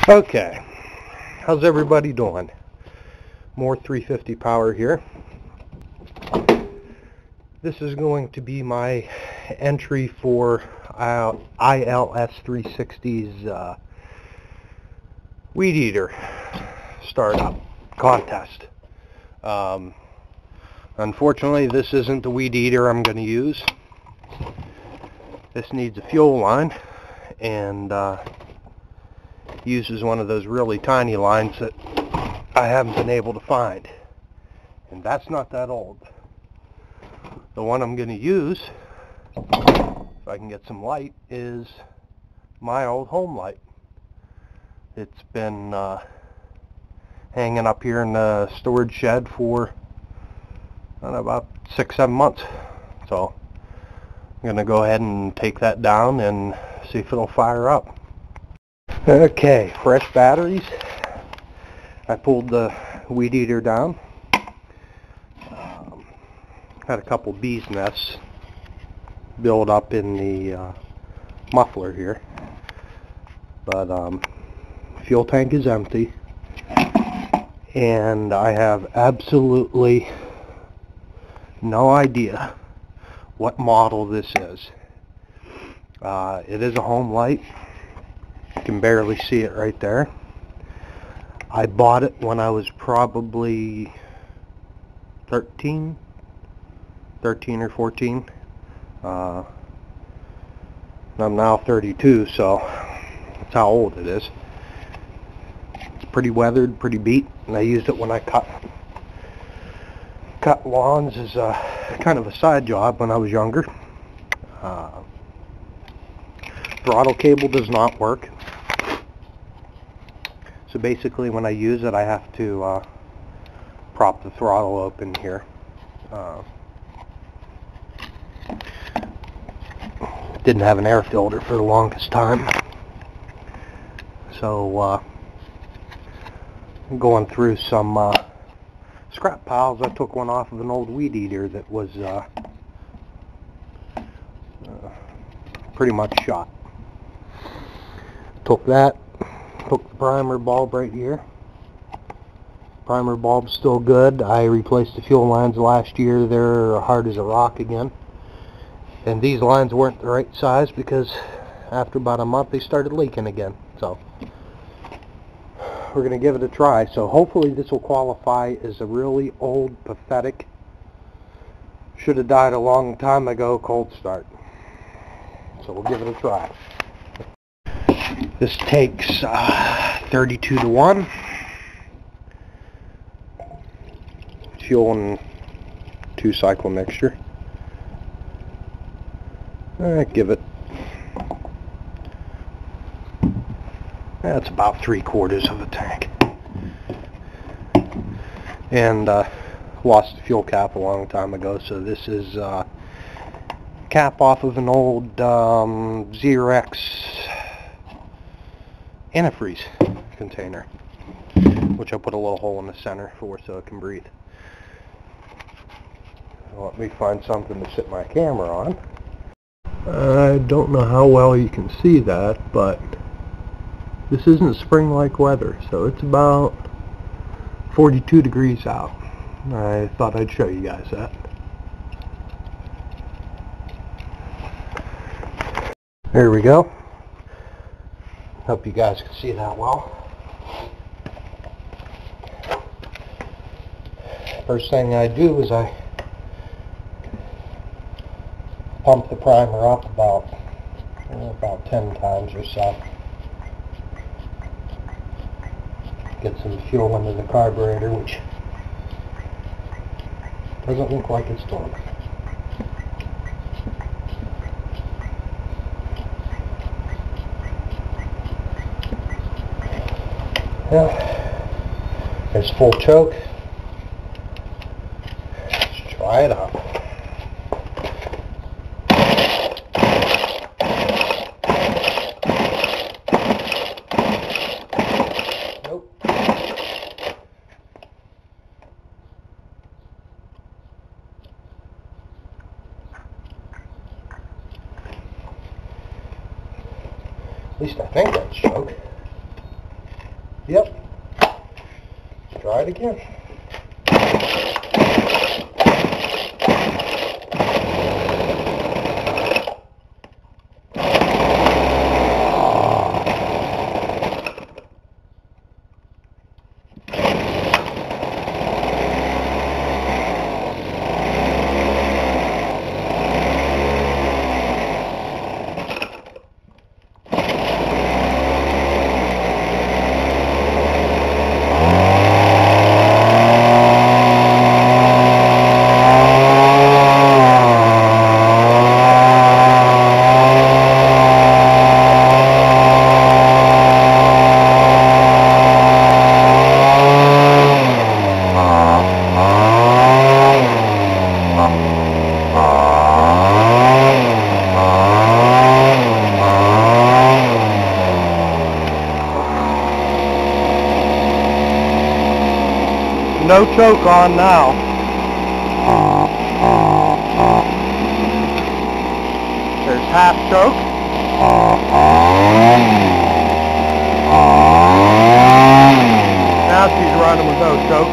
Okay, how's everybody doing? More 350 power here. This is going to be my entry for ILS 360's Weed Eater startup contest. Unfortunately, this isn't the Weed Eater I'm going to use. This needs a fuel line, and uses one of those really tiny lines that I haven't been able to find. And that's not that old. The one I'm going to use, if I can get some light, is my old Homelite. It's been hanging up here in the storage shed for about 6-7 months. So I'm going to go ahead and take that down and see if it'll fire up. Okay, fresh batteries. I pulled the Weed Eater down. Had a couple bees nests build up in the muffler here, but fuel tank is empty, and I have absolutely no idea what model this is. It is a Homelite. You can barely see it right there. I bought it when I was probably 13 or 14. I'm now 32, so that's how old it is. It's pretty weathered, pretty beat, and I used it when I cut lawns as a kind of a side job when I was younger. Throttle cable does not work. So basically when I use it, I have to prop the throttle open here. Didn't have an air filter for the longest time. So going through some scrap piles, I took one off of an old Weed Eater that was pretty much shot. Took that, took the primer bulb right here. Primer bulb's still good. I replaced the fuel lines last year. They're hard as a rock again. And these lines weren't the right size because after about a month they started leaking again. So we're going to give it a try. So hopefully this will qualify as a really old, pathetic, should have died a long time ago cold start. So we'll give it a try. This takes 32 to 1. Fuel and 2-cycle mixture. Give it. That's about 3/4 of a tank. And lost the fuel cap a long time ago, so this is cap off of an old Xerox antifreeze container, which I put a little hole in the center for so it can breathe. Let me find something to sit my camera on. I don't know how well you can see that, but this isn't spring-like weather, so it's about 42 degrees out. I thought I'd show you guys that. There we go. Hope you guys can see that well. First thing I do is I pump the primer up about 10 times or so. Get some fuel into the carburetor, which doesn't look like it's doing. Yeah, there's full choke. Let's try it out. Nope. At least I think that's choke. Yep. Let's try it again. No choke on now. There's half choke. Now she's running with no choke.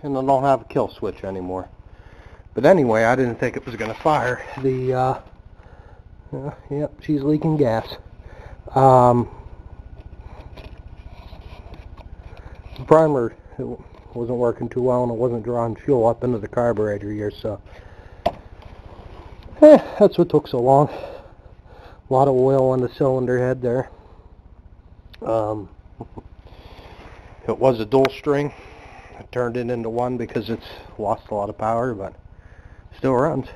And I don't have a kill switch anymore. But anyway, I didn't think it was going to fire. The, yep, she's leaking gas. The primer, it wasn't working too well, and it wasn't drawing fuel up into the carburetor here, so that's what took so long. A lot of oil on the cylinder head there. It was a dual string. I turned it into one because it's lost a lot of power, but still runs.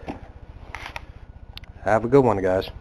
Have a good one, guys.